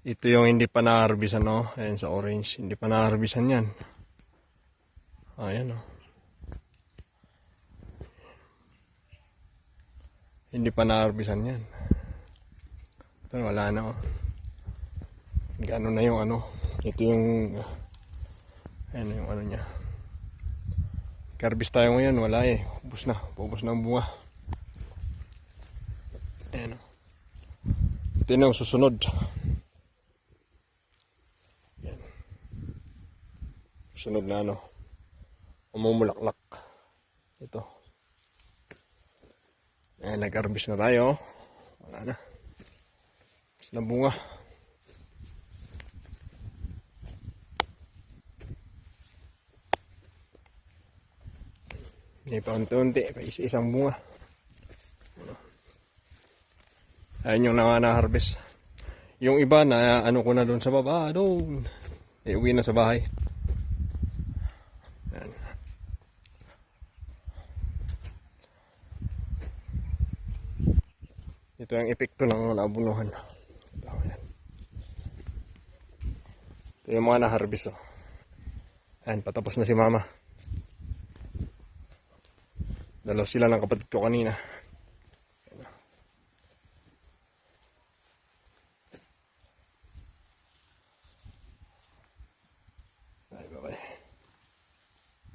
Ito yung hindi pa na-harvestan, no? Ayan sa orange. Hindi pa na-harvestan yan. Ayan, no? Hindi pa na-harvestan yan. Ito, wala na, oh. Gano'n na yung ano. Ito yung... Ayan yung ano niya. Harvest tayo ngayon. Wala eh. Ubus na. Ubus na ang bunga. Ayan, oh. Ito yung susunod. Ayan. Susunod na ano. Umumulaklak. Ito. Ayan, nag-harvest na tayo. Wala na. Mas na bunga. May paunti-unti. Isa-isang bunga. Ayan yung na-harvest. Yung iba na ano ko na doon sa baba. Doon. Uwi na sa bahay. Ayan. Ito ang epekto ng nabunuhan. Ito, ayan. Ito yung mga na-harvest. Oh. Ayan, patapos na si mama. Dalaw sila ng kapatid ko kanina.